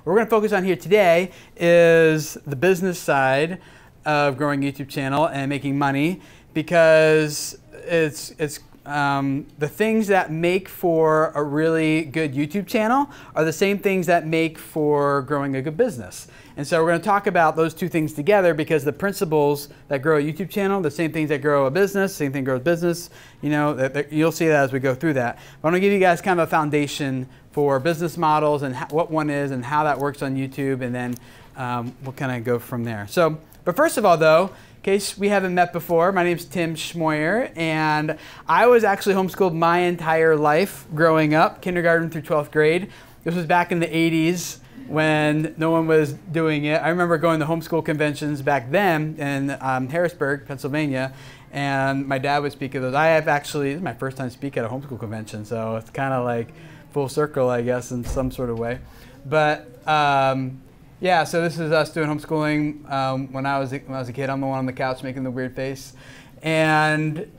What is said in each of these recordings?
What we're going to focus on here today is the business side of growing a YouTube channel and making money, because it's the things that make for a really good YouTube channel are the same things that make for growing a good business. And so we're going to talk about those two things together, because the principles that grow a YouTube channel, the same things that grow a business, same thing grows business, you know, you'll see that as we go through that. But I'm going to give you guys kind of a foundation for business models and what one is and how that works on YouTube, and then we'll kind of go from there. So, but first of all though, in case we haven't met before, my name's Tim Schmoyer, and I was actually homeschooled my entire life growing up, kindergarten through 12th grade. This was back in the 80s when no one was doing it. I remember going to homeschool conventions back then in Harrisburg, Pennsylvania, and my dad would speak at those. This is my first time speaking at a homeschool convention, so it's kind of like full circle, I guess, in some sort of way. But yeah, so this is us doing homeschooling when I was a kid. I'm the one on the couch making the weird face. And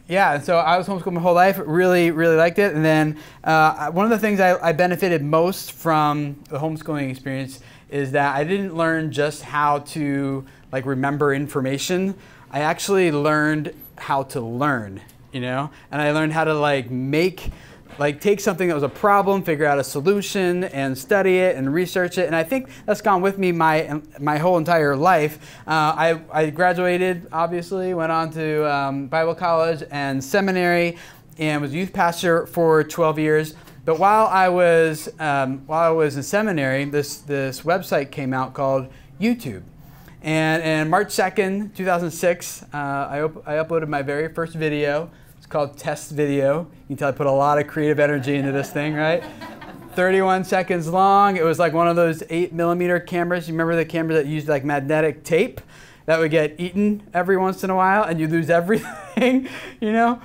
yeah, so I was homeschooled my whole life, really liked it. And then one of the things I benefited most from the homeschooling experience is that I didn't learn just how to like remember information. I actually learned how to learn, you know? And I learned how to take something that was a problem, figure out a solution, and study it and research it. And I think that's gone with me my whole entire life. I graduated, obviously, went on to Bible college and seminary, and was a youth pastor for 12 years. But while I was in seminary, this website came out called YouTube. And March 2nd, 2006, I uploaded my very first video. Called Test Video. You can tell I put a lot of creative energy into this thing, right? 31 seconds long. It was like one of those 8mm cameras. You remember the camera that used like magnetic tape that would get eaten every once in a while and you lose everything, you know?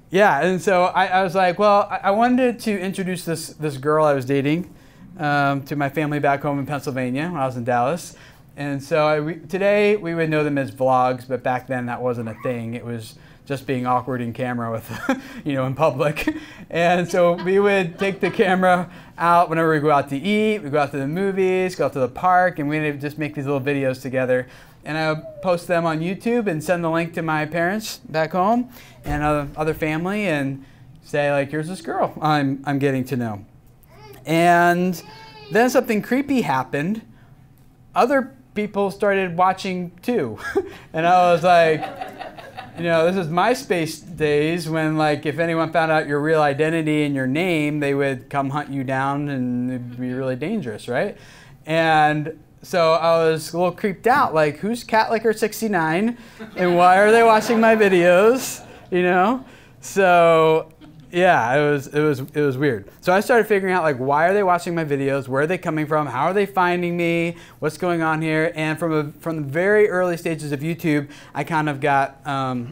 Yeah, and so I was like, well, I wanted to introduce this girl I was dating to my family back home in Pennsylvania when I was in Dallas. And so today we would know them as vlogs, but back then that wasn't a thing. It was just being awkward in camera with, you know, in public. And so we would take the camera out whenever we go out to eat, we go out to the movies, go out to the park, and we'd just make these little videos together. And I would post them on YouTube and send the link to my parents back home and other family and say like, here's this girl I'm getting to know. And then something creepy happened. Other people started watching too. And I was like, you know, this is MySpace days when, like, if anyone found out your real identity and your name, they would come hunt you down and it'd be really dangerous, right? And so I was a little creeped out, like, who's CatLicker69 and why are they watching my videos, you know? So yeah, it was weird. So I started figuring out, like, why are they watching my videos? Where are they coming from? How are they finding me? What's going on here? And from the very early stages of YouTube, I kind of got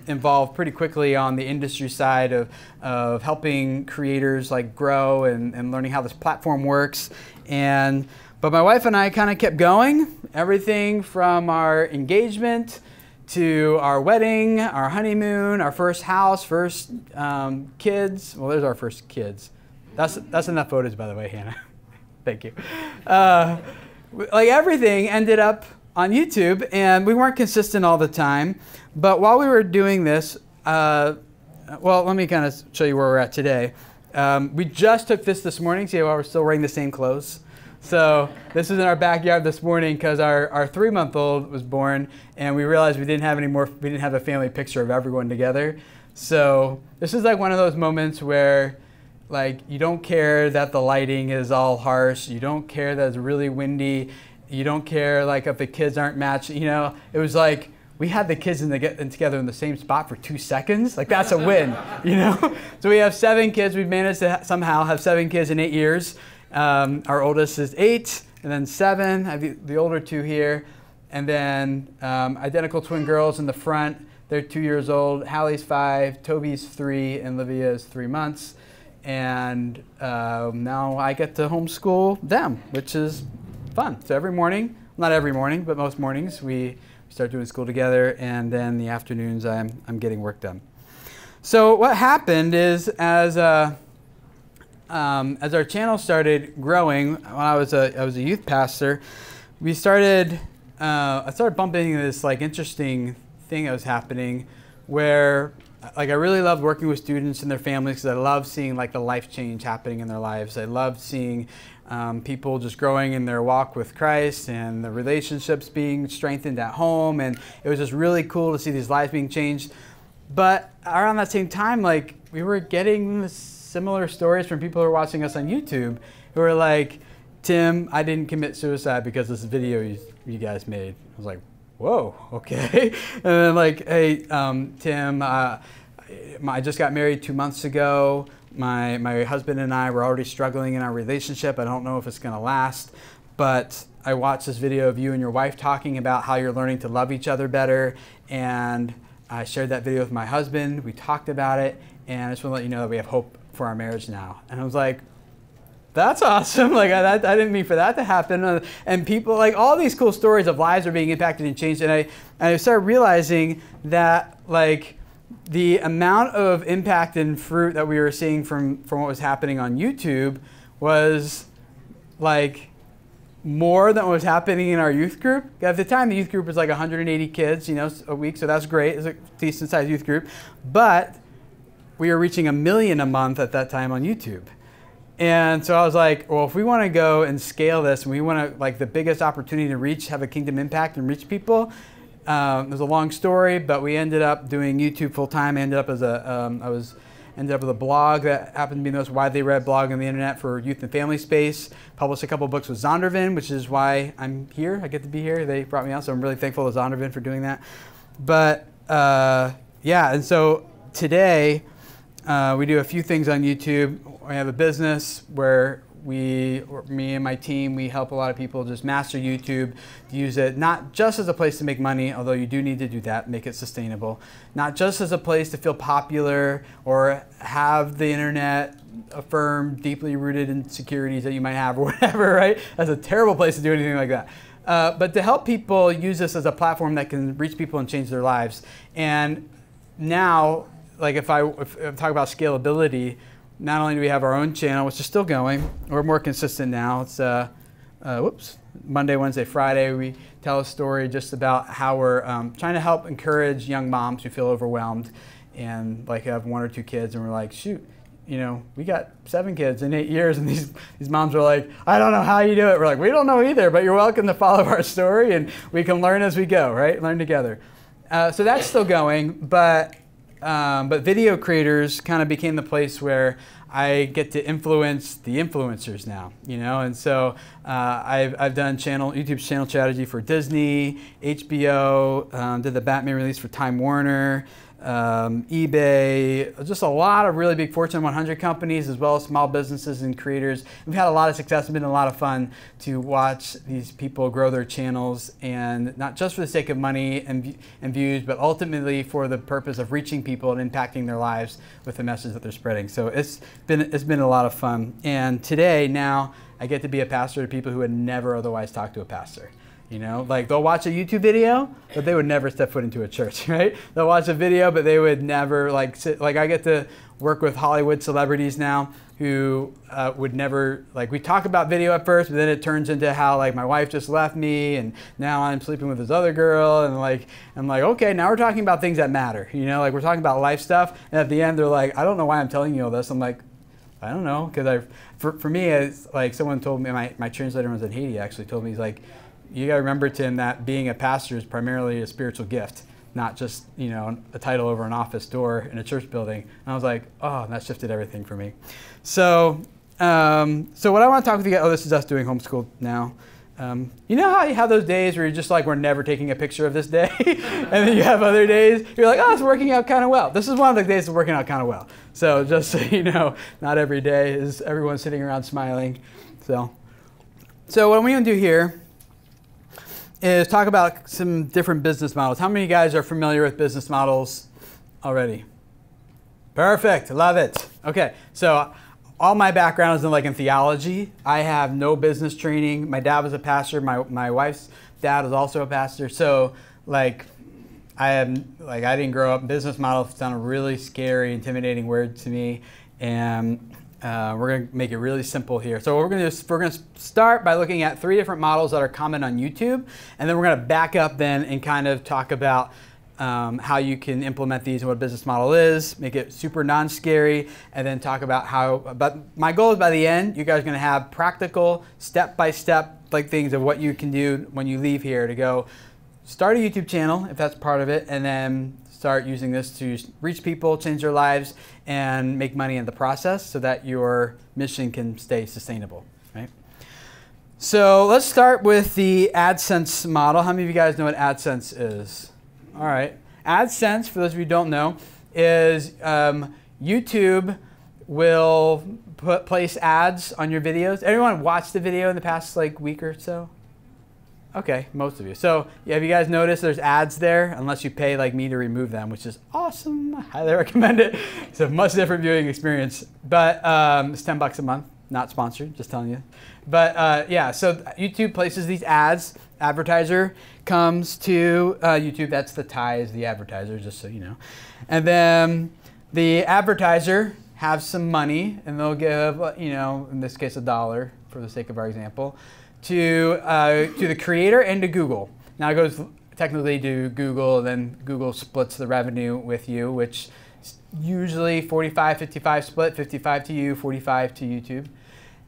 involved pretty quickly on the industry side of helping creators like grow and learning how this platform works. But my wife and I kind of kept going. Everything from our engagement to our wedding, our honeymoon, our first house, first kids. Well, there's our first kids. That's enough photos, by the way, Hannah. Thank you. Like everything ended up on YouTube, and we weren't consistent all the time. But while we were doing this, well, let me kind of show you where we're at today. We just took this morning. See how we're still wearing the same clothes? So this is in our backyard this morning because our 3-month-old was born, and we realized we didn't have a family picture of everyone together. So this is like one of those moments where, like, you don't care that the lighting is all harsh, you don't care that it's really windy, you don't care like if the kids aren't matching, you know. It was like we had the kids together in the same spot for 2 seconds. Like, that's a win, you know. So we have 7 kids. We've managed to somehow have 7 kids in 8 years. Our oldest is 8, and then 7. I have the older 2 here, and then identical twin girls in the front. They're 2 years old. Hallie's 5, Toby's 3, and Livia is 3 months. And now I get to homeschool them, which is fun. So every morning, not every morning, but most mornings, we start doing school together, and then the afternoons I'm getting work done. So what happened is, as as our channel started growing, when I was a youth pastor, we started I started bumping into this like interesting thing that was happening, where like I really loved working with students and their families because I love seeing like the life change happening in their lives. I loved seeing people just growing in their walk with Christ and the relationships being strengthened at home, and it was just really cool to see these lives being changed. But around that same time, like we were getting similar stories from people who are watching us on YouTube who were like, Tim, I didn't commit suicide because of this video you guys made. I was like, whoa, okay. And then like, hey, Tim, I just got married 2 months ago. My husband and I were already struggling in our relationship. I don't know if it's gonna last, but I watched this video of you and your wife talking about how you're learning to love each other better, and I shared that video with my husband. We talked about it, and I just want to let you know that we have hope for our marriage now. And I was like, that's awesome. Like I didn't mean for that to happen. And people, like all these cool stories of lives are being impacted and changed. And I started realizing that like the amount of impact and fruit that we were seeing from what was happening on YouTube was like more than what was happening in our youth group. At the time, the youth group was like 180 kids, you know, a week. So that's great. It's a decent sized youth group. But we were reaching 1 million a month at that time on YouTube. And so I was like, well, if we want to go and scale this, and we want to, like, the biggest opportunity to reach, have a kingdom impact and reach people, it was a long story, but we ended up doing YouTube full time. I ended up with a blog that happened to be the most widely read blog on the internet for youth and family space. Published a couple of books with Zondervan, which is why I'm here. I get to be here. They brought me on, so I'm really thankful to Zondervan for doing that. But yeah, and so today we do a few things on YouTube. I have a business where me and my team, we help a lot of people just master YouTube, use it not just as a place to make money, although you do need to do that, make it sustainable, not just as a place to feel popular or have the internet affirm deeply rooted insecurities that you might have or whatever, right? That's a terrible place to do anything like that. But to help people use this as a platform that can reach people and change their lives. And now, like if I talk about scalability, not only do we have our own channel, which is still going, we're more consistent now. It's Monday, Wednesday, Friday. We tell a story just about how we're trying to help encourage young moms who feel overwhelmed and like have 1 or 2 kids, and we're like, shoot, you know, we got 7 kids in 8 years, and these moms are like, I don't know how you do it. We're like, we don't know either, but you're welcome to follow our story, and we can learn as we go, right? Learn together. So that's still going, but video creators kind of became the place where I get to influence the influencers now, you know, and so I've done YouTube channel strategy for Disney, HBO, did the Batman release for Time Warner, eBay, just a lot of really big Fortune 100 companies, as well as small businesses and creators. We've had a lot of success. It's been a lot of fun to watch these people grow their channels, and not just for the sake of money and views, but ultimately for the purpose of reaching people and impacting their lives with the message that they're spreading. So it's been a lot of fun. And today, now, I get to be a pastor to people who would never otherwise talk to a pastor. You know, like they'll watch a YouTube video, but they would never step foot into a church, right? They'll watch a video, but they would never like sit. Like I get to work with Hollywood celebrities now who would never, like we talk about video at first, but then it turns into how like my wife just left me and now I'm sleeping with this other girl, and like, I'm like, okay, now we're talking about things that matter. You know, like we're talking about life stuff, and at the end they're like, I don't know why I'm telling you all this. I'm like, I don't know, because for me, it's like someone told me, my translator was in Haiti actually told me, he's like, you gotta remember, Tim, that being a pastor is primarily a spiritual gift, not just, you know, a title over an office door in a church building. And I was like, oh, that shifted everything for me. So, so what I want to talk with you guys, this is us doing homeschool now. You know how you have those days where you're just like, we're never taking a picture of this day? And then you have other days, you're like, oh, it's working out kind of well. This is one of the days that's working out kind of well. So just so you know, not every day is everyone sitting around smiling. So what I'm going to do here is talk about some different business models. How many of you guys are familiar with business models already? Perfect, love it. Okay, so all my background is in theology. I have no business training. My dad was a pastor. My wife's dad was also a pastor. So I didn't grow up. Business model sounded a really scary, intimidating word to me. And We're going to make it really simple here. So what we're going to do is we're going to start by looking at 3 different models that are common on YouTube, and then we're going to back up then and kind of talk about how you can implement these and what a business model is, make it super non-scary, and then talk about how, but my goal is by the end, you guys are going to have practical, step-by-step like things of what you can do when you leave here to go start a YouTube channel, if that's part of it, and then start using this to reach people, change their lives, and make money in the process so that your mission can stay sustainable, right? So let's start with the AdSense model. How many of you guys know what AdSense is? All right. AdSense, for those of you who don't know, is YouTube will place ads on your videos. Everyone watched the video in the past like week or so? Okay, most of you. So have you guys noticed there's ads there? Unless you pay like me to remove them, which is awesome. I highly recommend it. It's a much different viewing experience. But it's $10 a month. Not sponsored, just telling you. But yeah, so YouTube places these ads. Advertiser comes to YouTube. That's the tie is the advertiser, just so you know. And then the advertiser has some money, and they'll give, you know, in this case, $1 for the sake of our example, to the creator and to Google. Now it goes technically to Google, then Google splits the revenue with you, which is usually 45-55 split, 55 to you, 45 to YouTube.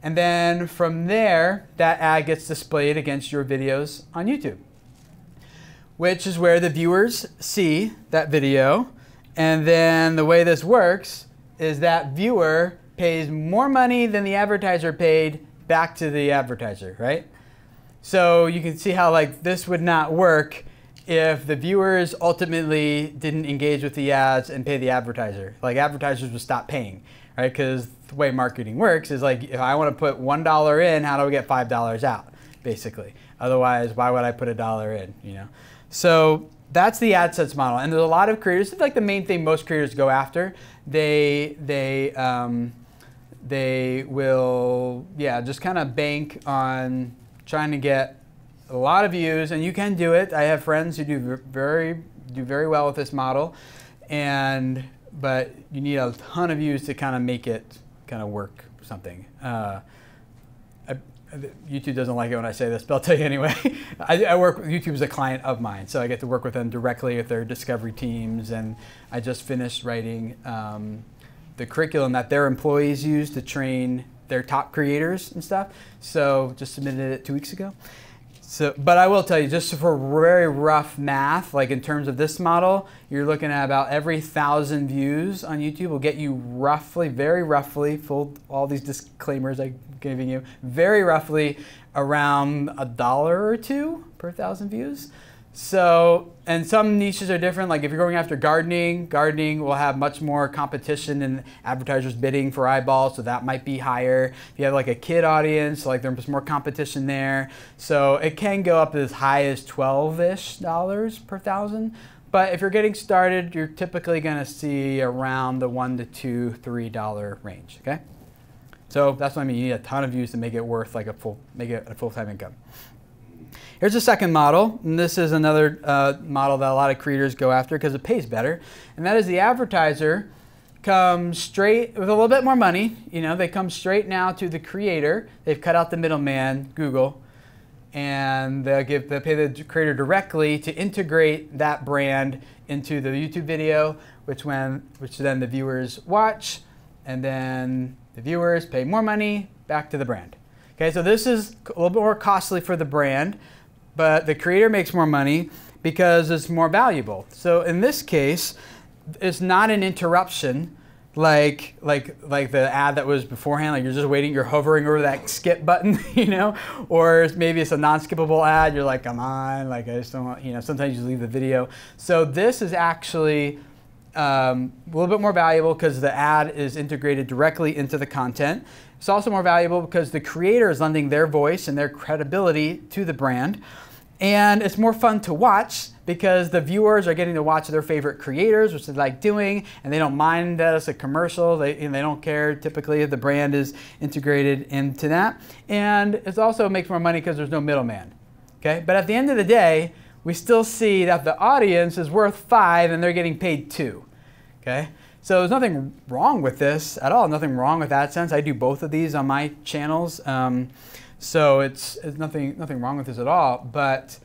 And then from there, that ad gets displayed against your videos on YouTube, which is where the viewers see that video. And then the way this works is that viewer pays more money than the advertiser paid back to the advertiser, right? So you can see how like this would not work if the viewers ultimately didn't engage with the ads and pay the advertiser. Like advertisers would stop paying, right? Because the way marketing works is like if I want to put $1 in, how do I get $5 out, basically? Otherwise, why would I put $1 in, you know? So that's the AdSense model, and there's a lot of creators. It's like the main thing most creators go after. They will, yeah, just kind of bank on trying to get a lot of views, and you can do it. I have friends who do very well with this model, but you need a ton of views to kind of make it kind of work something. YouTube doesn't like it when I say this, but I'll tell you anyway. I work with YouTube as a client of mine, so I get to work with them directly with their discovery teams, and I just finished writing the curriculum that their employees use to train their top creators and stuff. So just submitted it 2 weeks ago. So, but I will tell you, just for very rough math, like in terms of this model, you're looking at about every 1,000 views on YouTube will get you roughly, very roughly, all these disclaimers I'm giving you, very roughly around $1 or $2 per 1,000 views. So, and some niches are different. Like if you're going after gardening will have much more competition and advertisers bidding for eyeballs, so that might be higher. If you have like a kid audience, like there's more competition there. So it can go up as high as $12-ish per 1,000. But if you're getting started, you're typically going to see around the $1 to $2, $3 range. Okay, so that's what I mean. You need a ton of views to make it worth like a full-time income. Here's a second model, and this is another model that a lot of creators go after because it pays better, and that is the advertiser comes straight with a little bit more money. You know, they come straight now to the creator. They've cut out the middleman, Google, and they pay the creator directly to integrate that brand into the YouTube video, which then the viewers watch, and then the viewers pay more money back to the brand. Okay, so this is a little bit more costly for the brand, but the creator makes more money because it's more valuable. So in this case, it's not an interruption like the ad that was beforehand. Like you're just waiting, you're hovering over that skip button, you know, or maybe it's a non-skippable ad. You're like, come on, like I just don't want, you know. Sometimes you leave the video. So this is actually a little bit more valuable because the ad is integrated directly into the content. It's also more valuable because the creator is lending their voice and their credibility to the brand. And it's more fun to watch because the viewers are getting to watch their favorite creators, which they like doing, and they don't mind that it's a commercial. They don't care typically if the brand is integrated into that. And it also makes more money because there's no middleman. Okay? But at the end of the day, we still see that the audience is worth $5 and they're getting paid $2. Okay? So there's nothing wrong with this at all, nothing wrong with AdSense. I do both of these on my channels. So it's nothing wrong with this at all. But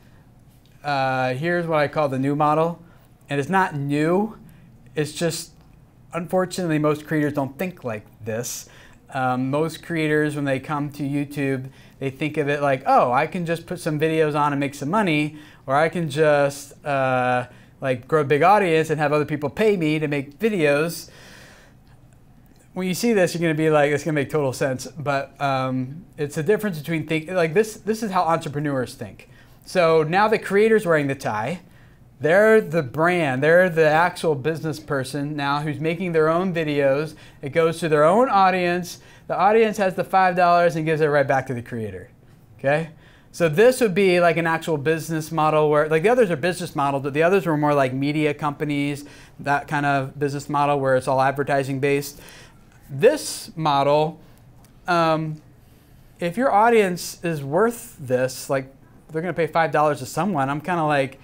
here's what I call the new model. And it's not new. It's just, unfortunately, most creators don't think like this. Most creators, when they come to YouTube, they think of it like, oh, I can just put some videos on and make some money, or I can just like grow a big audience and have other people pay me to make videos. When you see this, you're going to be like, it's going to make total sense. But it's a difference between like this is how entrepreneurs think. So now the creator's wearing the tie. They're the brand. They're the actual business person now who's making their own videos. It goes to their own audience. The audience has the $5 and gives it right back to the creator. Okay? So this would be like an actual business model where, like the others are business models, but the others were more like media companies, that kind of business model where it's all advertising based. This model, if your audience is worth this, like they're going to pay $5 to someone, I'm kind of like,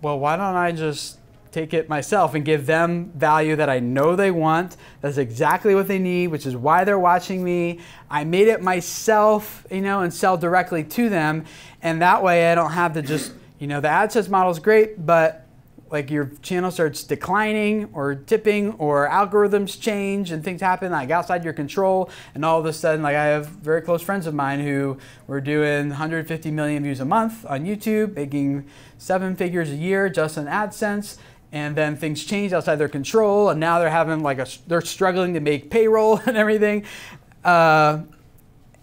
well, why don't I just take it myself and give them value that I know they want. That's exactly what they need, which is why they're watching me. I made it myself, you know, and sell directly to them. And that way I don't have to just, you know, the AdSense model is great, but like your channel starts declining or tipping or algorithms change and things happen like outside your control, and all of a sudden, like I have very close friends of mine who were doing 150 million views a month on YouTube, making 7 figures a year just on AdSense, and then things change outside their control, and now they're having like they're struggling to make payroll and everything.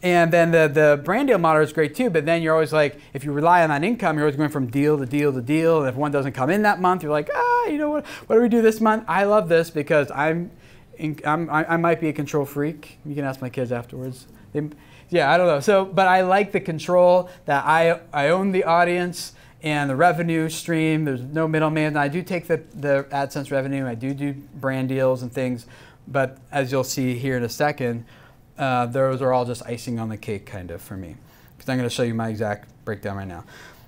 And then the brand deal model is great too, but then you're always like, if you rely on that income, you're always going from deal to deal to deal. And if one doesn't come in that month, you're like, you know what do we do this month? I love this because I might be a control freak. You can ask my kids afterwards. Yeah, I don't know. So, but I like the control that I own the audience and the revenue stream. There's no middleman. I do take the AdSense revenue. I do brand deals and things, but as you'll see here in a second, those are all just icing on the cake, kind of, for me. Because I'm going to show you my exact breakdown right now.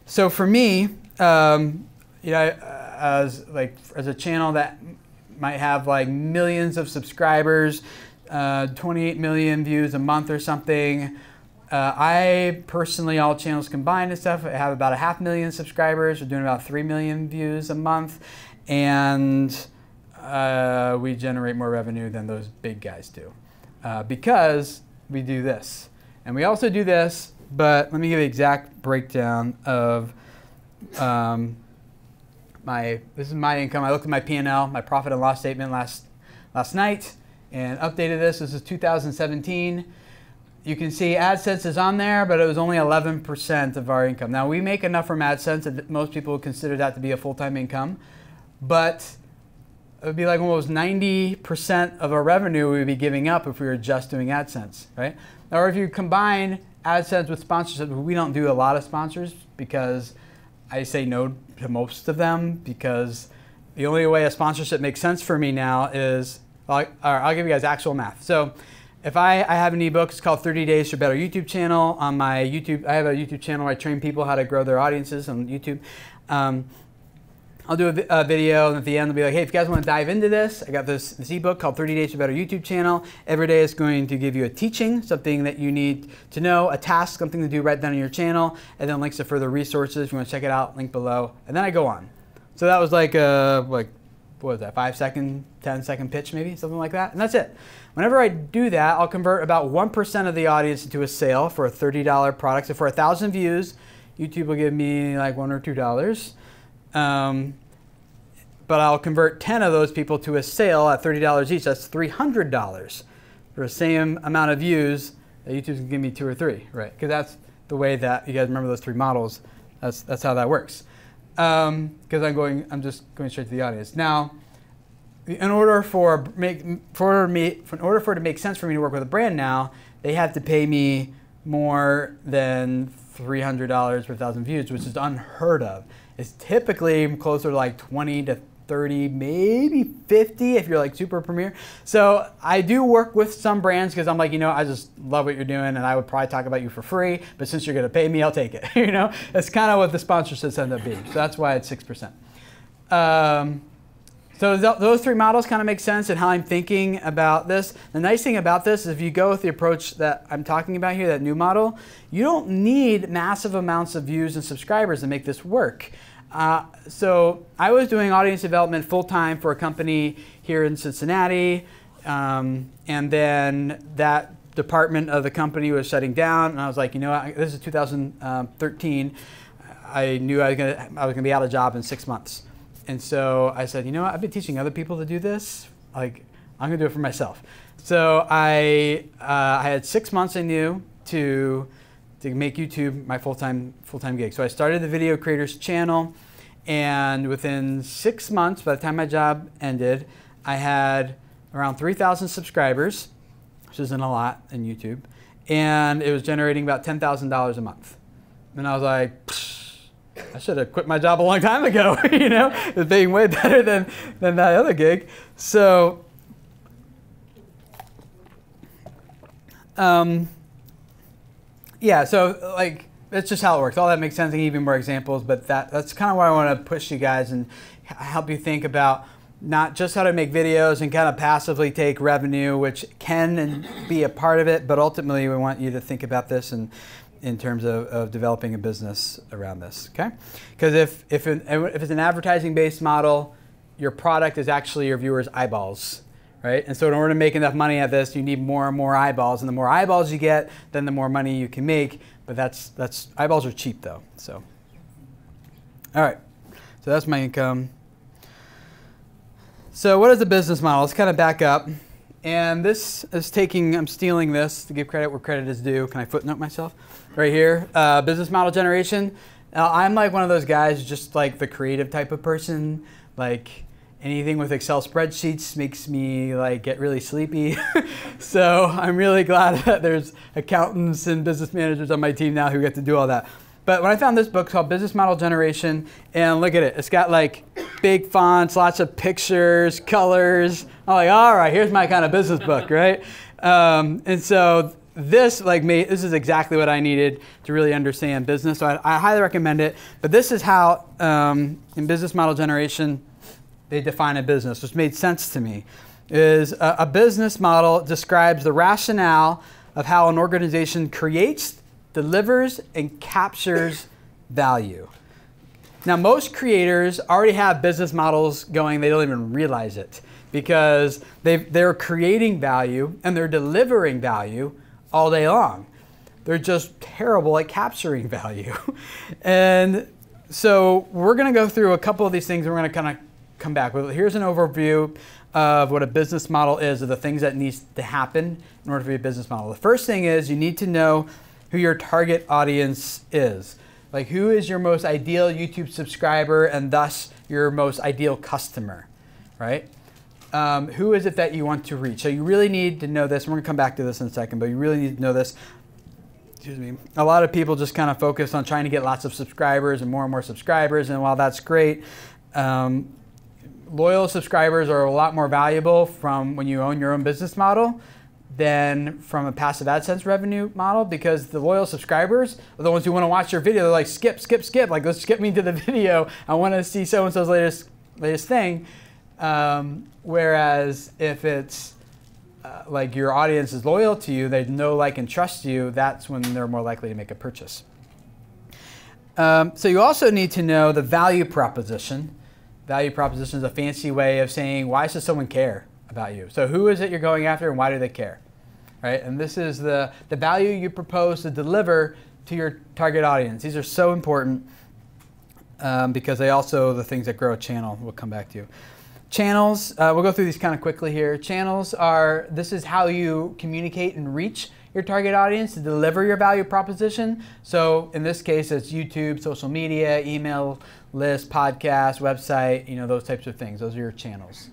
So for me, you know, as a channel that might have like millions of subscribers, 28 million views a month or something, I personally, all channels combined and stuff, I have about 500,000 subscribers. We're doing about 3 million views a month, and we generate more revenue than those big guys do. Because we do this. And we also do this, but let me give you the exact breakdown of this is my income. I looked at my P&L, my profit and loss statement last night, and updated this. This is 2017. You can see AdSense is on there, but it was only 11% of our income. Now, we make enough from AdSense that most people would consider that to be a full-time income, but it would be like almost 90% of our revenue we would be giving up if we were just doing AdSense, right? Or if you combine AdSense with sponsorship, we don't do a lot of sponsors because I say no to most of them, because the only way a sponsorship makes sense for me now is, I'll give you guys actual math. So if I have an ebook, it's called 30 Days to a Better YouTube Channel. On my YouTube, I have a YouTube channel where I train people how to grow their audiences on YouTube. I'll do a video, and at the end I'll be like, hey, if you guys want to dive into this, I got this ebook called 30 Days to a Better YouTube Channel. Every day it's going to give you a teaching, something that you need to know, a task, something to do right then on your channel, and then links to further resources. If you want to check it out, link below. And then I go on. So that was like what was that, 5-second, 10-second pitch maybe, something like that, and that's it. Whenever I do that, I'll convert about 1% of the audience into a sale for a $30 product. So for 1,000 views, YouTube will give me like $1 or $2. But I'll convert 10 of those people to a sale at $30 each. That's $300 for the same amount of views that YouTube's gonna give me 2 or 3, right? Because that's the way that, you guys remember those 3 models. That's how that works. Because I'm just going straight to the audience. Now, in order for it to make sense for me to work with a brand now, they have to pay me more than $300 per 1,000 views, which is unheard of. It's typically closer to like 20 to 30, maybe 50 if you're like super premier. So I do work with some brands because I'm like, you know, I just love what you're doing and I would probably talk about you for free, but since you're gonna pay me, I'll take it. You know, that's kind of what the sponsorships end up being. So that's why it's 6%. So those three models kind of make sense and how I'm thinking about this. The nice thing about this is if you go with the approach that I'm talking about here, that new model, you don't need massive amounts of views and subscribers to make this work. So I was doing audience development full-time for a company here in Cincinnati, and then that department of the company was shutting down, and I was like, you know what, this is 2013, I knew I was gonna be out of job in 6 months. And so I said, you know what, I've been teaching other people to do this, like, I'm gonna do it for myself. So I had 6 months I knew to make YouTube my full-time gig. So I started the Video Creators channel, and within 6 months, by the time my job ended, I had around 3,000 subscribers, which isn't a lot in YouTube, and it was generating about $10,000 a month. And I was like, I should have quit my job a long time ago, you know? It was paying way better than that other gig. So, yeah, so like, that's just how it works. All that makes sense. I can give you more examples, but that's kind of why I want to push you guys and help you think about not just how to make videos and kind of passively take revenue, which can and be a part of it, but ultimately we want you to think about this and in terms of developing a business around this, okay? Because if it's an advertising-based model, your product is actually your viewers' eyeballs, right? And so in order to make enough money at this, you need more and more eyeballs, and the more eyeballs you get, then the more money you can make. But that's eyeballs are cheap though. So, all right, so that's my income. So what is the business model? Let's kind of back up. And this is I'm stealing this to give credit where credit is due. Can I footnote myself? Right here, business model generation. Now, I'm like one of those guys, just like the creative type of person. Like anything with Excel spreadsheets makes me like get really sleepy. So I'm really glad that there's accountants and business managers on my team now who get to do all that. But when I found this book called Business Model Generation, and look at it, it's got like big fonts, lots of pictures, colors. I'm like, all right, here's my kind of business book, right? And so this is exactly what I needed to really understand business. So I highly recommend it. But this is how, in Business Model Generation, they define a business, which made sense to me. Is a business model describes the rationale of how an organization creates, delivers, and captures value. Now, most creators already have business models going. They don't even realize it because they're creating value and they're delivering value all day long. They're just terrible at capturing value. And so we're going to go through a couple of these things and we're going to kind of come back. Here's an overview of what a business model is, of the things that needs to happen in order to be a business model. The first thing is you need to know who your target audience is. Like, who is your most ideal YouTube subscriber and thus your most ideal customer, right? Who is it that you want to reach? So you really need to know this. We're going to come back to this in a second, but you really need to know this. Excuse me. A lot of people just kind of focus on trying to get lots of subscribers and more subscribers, and while that's great, loyal subscribers are a lot more valuable from when you own your own business model than from a passive AdSense revenue model, because the loyal subscribers are the ones who want to watch your video. They're like, skip, skip, skip. Like, let's skip me to the video. I want to see so-and-so's latest thing. Whereas if it's like your audience is loyal to you, they know, like, and trust you, that's when they're more likely to make a purchase. So you also need to know the value proposition. Value proposition is a fancy way of saying, why should someone care about you? So who is it you're going after and why do they care? Right? And this is the value you propose to deliver to your target audience. These are so important because they also the things that grow a channel. We'll come back to. Channels, we'll go through these kind of quickly here. Channels are, this is how you communicate and reach your target audience to deliver your value proposition. So in this case, it's YouTube, social media, email list, podcast, website, you know, those types of things. Those are your channels.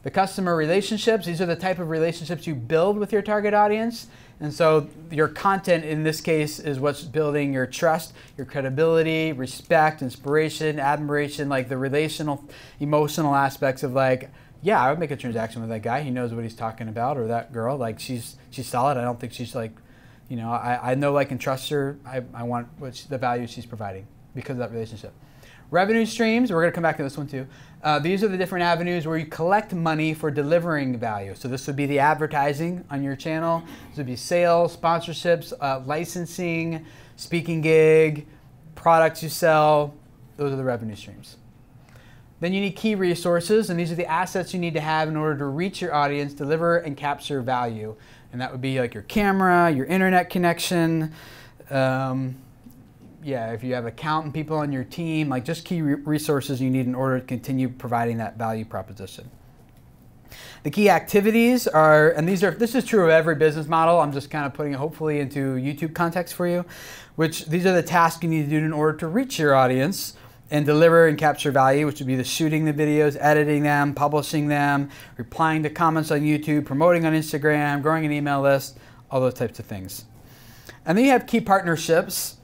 The customer relationships, these are the type of relationships you build with your target audience. And so your content in this case is what's building your trust, your credibility, respect, inspiration, admiration, like the relational, emotional aspects of like, yeah, I would make a transaction with that guy. He knows what he's talking about, or that girl, like she's solid. I don't think she's like, you know, I know, like, and trust her. I want the value she's providing because of that relationship. Revenue streams, we're going to come back to this one too. These are the different avenues where you collect money for delivering value. So this would be the advertising on your channel. This would be sales, sponsorships, licensing, speaking gig, products you sell. Those are the revenue streams. Then you need key resources, and these are the assets you need to have in order to reach your audience, deliver and capture value. And that would be like your camera, your internet connection, yeah, if you have accountant people on your team, like just key resources you need in order to continue providing that value proposition. The key activities are, and this is true of every business model, I'm just kind of putting it hopefully into YouTube context for you, which these are the tasks you need to do in order to reach your audience and deliver and capture value, which would be the shooting the videos, editing them, publishing them, replying to comments on YouTube, promoting on Instagram, growing an email list, all those types of things. And then you have key partnerships.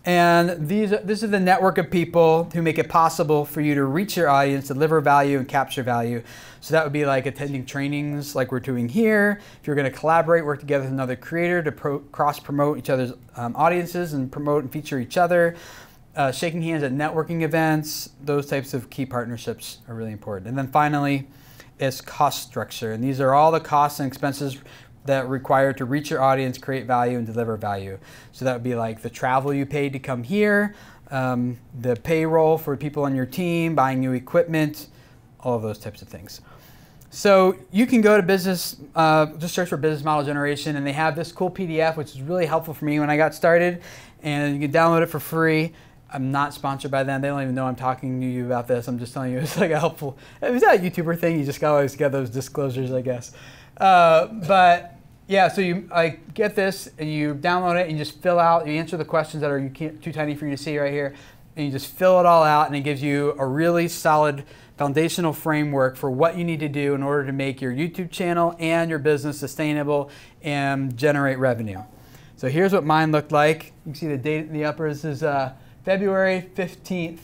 And this is the network of people who make it possible for you to reach your audience, deliver value, and capture value. So that would be like attending trainings like we're doing here. If you're going to collaborate, work together with another creator to cross-promote each other's audiences and promote and feature each other. Shaking hands at networking events, those types of key partnerships are really important. And then finally is cost structure. And these are all the costs and expenses that are required to reach your audience, create value, and deliver value. So that would be like the travel you paid to come here, the payroll for people on your team, buying new equipment, all of those types of things. So you can go to business, just search for business model generation, and they have this cool PDF, which is really helpful for me when I got started, and you can download it for free. I'm not sponsored by them. They don't even know I'm talking to you about this. I'm just telling you it's like a helpful, it's not a YouTuber thing. You just got to always get those disclosures, I guess. But yeah, so you get this and you download it and you just fill out, you answer the questions that are too tiny for you to see right here, and you just fill it all out, and it gives you a really solid foundational framework for what you need to do in order to make your YouTube channel and your business sustainable and generate revenue. So here's what mine looked like. You can see the date in the upper. This is February 15th,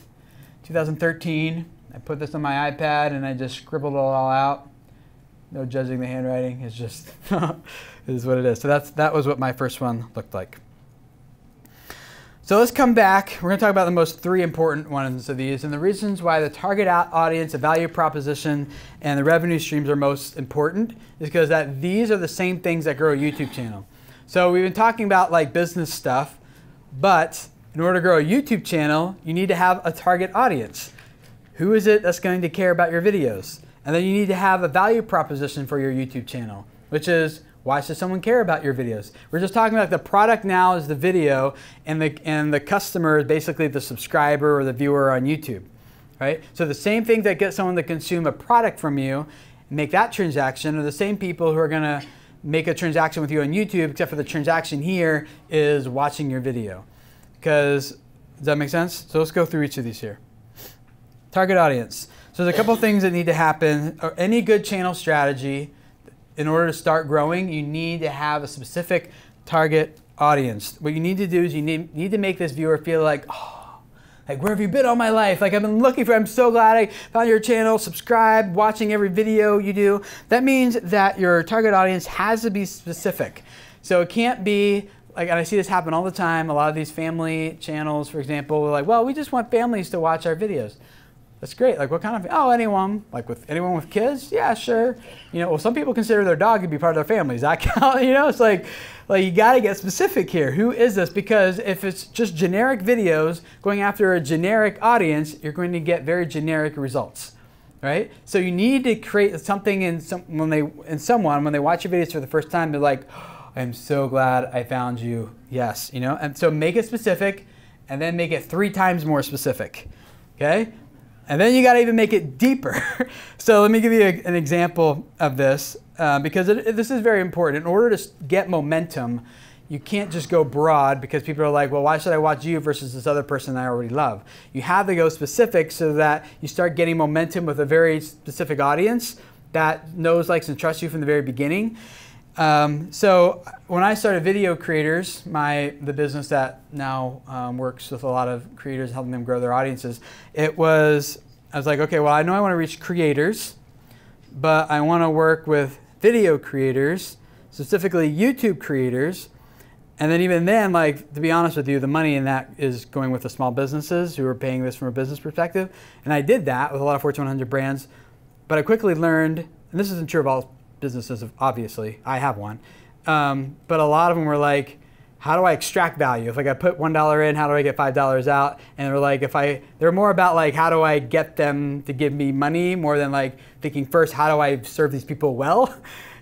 2013. I put this on my iPad and I just scribbled it all out. No judging the handwriting, it's just, it is what it is. So that was what my first one looked like. So let's come back. We're going to talk about the most three important ones of these and the reasons why the target audience, the value proposition, and the revenue streams are most important is because these are the same things that grow a YouTube channel. So we've been talking about like business stuff, but in order to grow a YouTube channel, you need to have a target audience. Who is it that's going to care about your videos? And then you need to have a value proposition for your YouTube channel, which is, why should someone care about your videos? We're just talking about the product now is the video, and the customer is basically the subscriber or the viewer on YouTube, right? So the same things that get someone to consume a product from you and make that transaction are the same people who are going to make a transaction with you on YouTube, except for the transaction here is watching your video. Does that make sense? So let's go through each of these here. Target audience. So there's a couple thneed that need to happen. Any good channel strategy, in order to start growing, you need to have a specific target audience. What you need to do is you need to make this viewer feel like, oh, like where have you been all my life? Like I've been looking for, I'm so glad I found your channel, subscribe, watching every video you do. That means that your target audience has to be specific. So it can't be, like, and I see this happen all the time, a lot of these family channels, for example, are like, well, we just want families to watch our videos. That's great. Like what kind of, oh, anyone, like with anyone with kids? Yeah, sure. You know, well, some people consider their dog to be part of their family. Does that count? You know, it's like you got to get specific here. Who is this? Because if it's just generic videos going after a generic audience, you're going to get very generic results, right? So you need to create something when they watch your videos for the first time, they're like, oh, I'm so glad I found you. Yes, you know, and so make it specific and then make it 3 times more specific, okay? And then you got to even make it deeper. So let me give you an example of this because this is very important. In order to get momentum, you can't just go broad because people are like, well, why should I watch you versus this other person I already love? You have to go specific so that you start getting momentum with a very specific audience that knows, likes, and trusts you from the very beginning. So when I started Video Creators, the business that now works with a lot of creators, helping them grow their audiences, I was like, okay, well, I know I want to reach creators, but I want to work with video creators, specifically YouTube creators, And then even then, like, to be honest with you, the money in that is going with the small businesses who are paying this from a business perspective. And I did that with a lot of Fortune 100 brands. But I quickly learned, and this isn't true of all businesses, obviously. I have one. But a lot of them were like, how do I extract value? If like I put $1 in, how do I get $5 out? And they're like, they're more about like, how do I get them to give me money more than like thinking first, how do I serve these people well?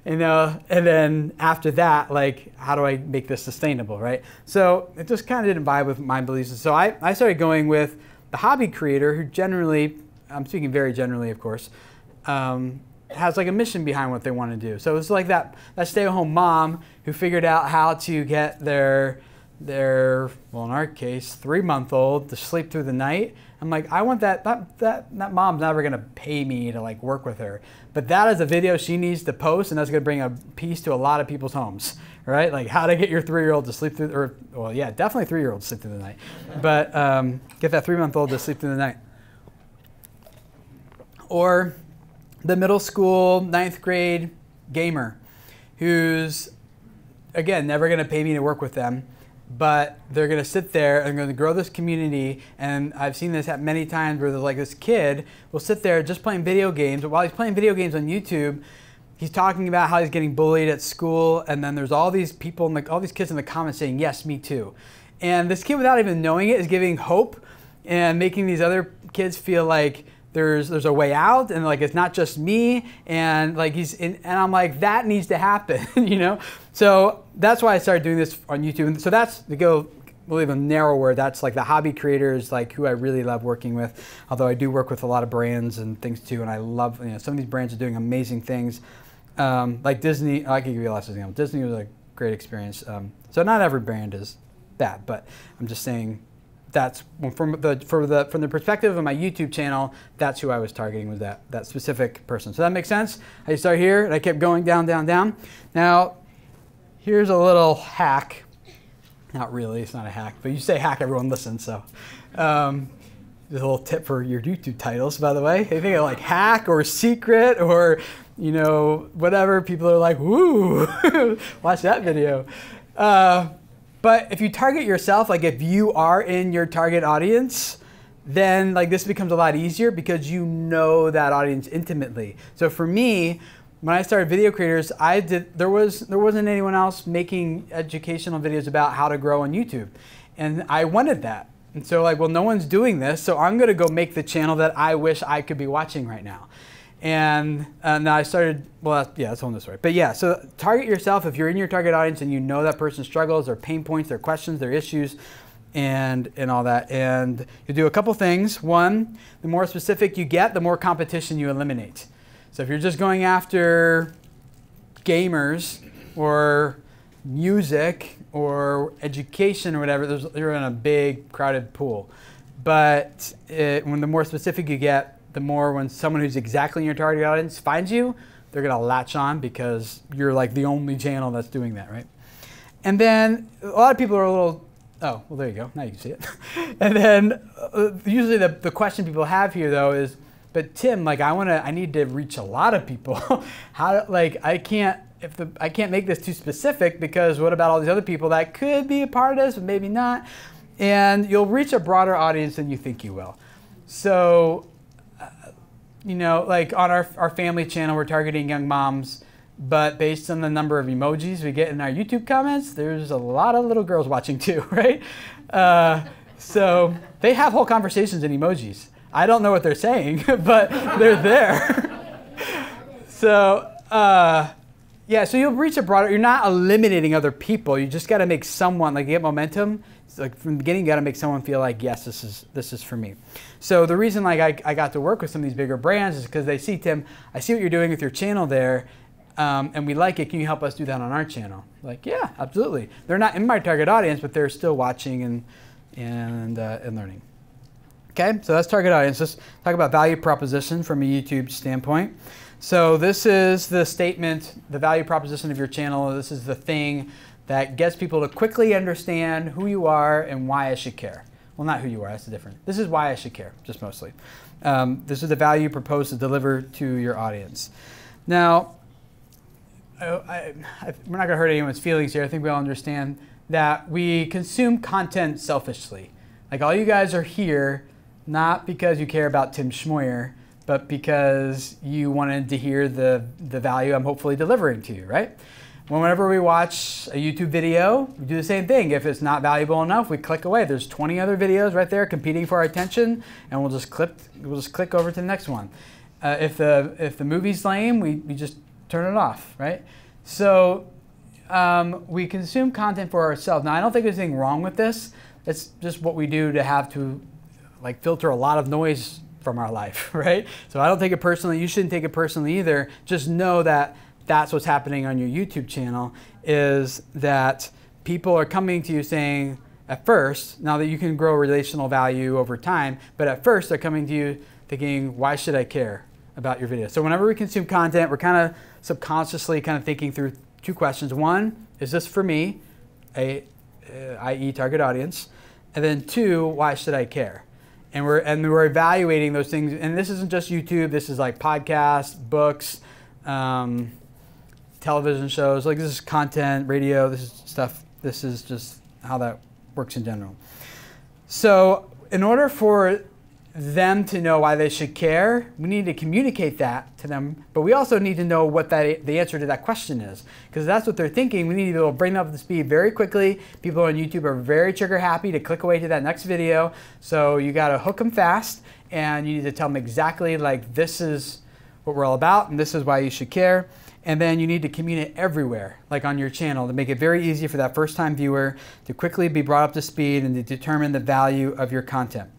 You know, and then after that, like, how do I make this sustainable, right? So it just kind of didn't vibe with my beliefs. And so I started going with the hobby creator who generally, I'm speaking very generally, of course, has like a mission behind what they want to do. So it's like that stay-at-home mom who figured out how to get their well, in our case, 3-month-old to sleep through the night. I'm like, I want that mom's never gonna pay me to like work with her. But that is a video she needs to post, and that's gonna bring a piece to a lot of people's homes, right? Like how to get your 3-year-old to sleep through, or well, yeah, definitely 3-year-old to sleep through the night. But get that 3-month-old to sleep through the night. Or the middle school, 9th grade gamer who's, again, never gonna pay me to work with them, but they're gonna sit there and gonna grow this community. And I've seen this happen many times where there's like this kid will sit there just playing video games, but while he's playing video games on YouTube, he's talking about how he's getting bullied at school, and then there's all these people, all these kids in the comments saying, yes, me too. And this kid, without even knowing it, is giving hope and making these other kids feel like there's a way out, and like it's not just me, and like and I'm like, that needs to happen, you know. So that's why I started doing this on YouTube. And so that's to go a little even narrower. That's like the hobby creators, like who I really love working with. Although I do work with a lot of brands and things too, and I love, you know, some of these brands are doing amazing things. Like Disney, I can give you a last example. Disney was a great experience. So not every brand is that, but I'm just saying. That's from the perspective of my YouTube channel, that's who I was targeting, was that specific person. So that makes sense? I start here and I kept going down, down, down. Now, here's a little hack. Not really, it's not a hack, but you say hack, everyone listens, so. There's a little tip for your YouTube titles, by the way. Anything like hack or secret or, you know, whatever, people are like, woo, watch that video. But if you target yourself, like if you are in your target audience, then like this becomes a lot easier because you know that audience intimately. So for me, when I started Video Creators, there wasn't anyone else making educational videos about how to grow on YouTube. And I wanted that. And so like, well, no one's doing this, so I'm gonna go make the channel that I wish I could be watching right now. And now I started, well, yeah, that's a whole other story. But yeah, so target yourself if you're in your target audience and you know that person's struggles, their pain points, their questions, their issues, and all that. And you do a couple things. One, the more specific you get, the more competition you eliminate. So if you're just going after gamers or music or education or whatever, you're in a big crowded pool. But when the more specific you get, the more when someone who's exactly in your target audience finds you, they're gonna latch on because you're like the only channel that's doing that, right? And then a lot of people are a little, oh, well there you go, now you can see it. And then usually the question people have here though is, but Tim, like I need to reach a lot of people. How, like I can't make this too specific because what about all these other people that could be a part of this, but maybe not? And you'll reach a broader audience than you think you will. So, you know, like on our family channel, we're targeting young moms, but based on the number of emojis we get in our YouTube comments, there's a lot of little girls watching too, right? So they have whole conversations in emojis. I don't know what they're saying, but they're there. So, yeah, so you'll reach a broader, you're not eliminating other people. You just got to make someone, like you get momentum. It's like from the beginning, you got to make someone feel like, yes, this is for me. So the reason like I got to work with some of these bigger brands is because they see, Tim, I see what you're doing with your channel there, and we like it. Can you help us do that on our channel? Like, yeah, absolutely. They're not in my target audience, but they're still watching and learning. Okay, so that's target audience. Let's talk about value proposition from a YouTube standpoint. So this is the statement, the value proposition of your channel. This is the thing that gets people to quickly understand who you are and why I should care. Well, not who you are, that's different. This is why I should care, just mostly. This is the value proposed to deliver to your audience. Now, we're not gonna hurt anyone's feelings here. I think we all understand that we consume content selfishly. Like all you guys are here, not because you care about Tim Schmoyer, but because you wanted to hear the value I'm hopefully delivering to you, right? Whenever we watch a YouTube video, we do the same thing. If it's not valuable enough, we click away. There's 20 other videos right there competing for our attention, and we'll just click over to the next one. If the movie's lame, we just turn it off, right? So we consume content for ourselves. Now, I don't think there's anything wrong with this. It's just what we do to have to like filter a lot of noise from our life, right? So I don't take it personally. You shouldn't take it personally either. Just know that that's what's happening on your YouTube channel, is that people are coming to you saying, at first, now that you can grow relational value over time, but at first they're coming to you thinking, why should I care about your video? So whenever we consume content, we're kind of subconsciously kind of thinking through two questions. One, is this for me, i.e. target audience? And then two, why should I care? And we're evaluating those things. And this isn't just YouTube. This is like podcasts, books, television shows. Like this is content, radio. This is stuff. This is just how that works in general. So in order for them to know why they should care, we need to communicate that to them, but we also need to know what the answer to that question is, because that's what they're thinking. We need to be able to bring them up to speed very quickly. People on YouTube are very trigger happy to click away to that next video, so you got to hook them fast, and you need to tell them exactly like this is what we're all about, and this is why you should care. And then you need to communicate everywhere, like on your channel, to make it very easy for that first-time viewer to quickly be brought up to speed and to determine the value of your content.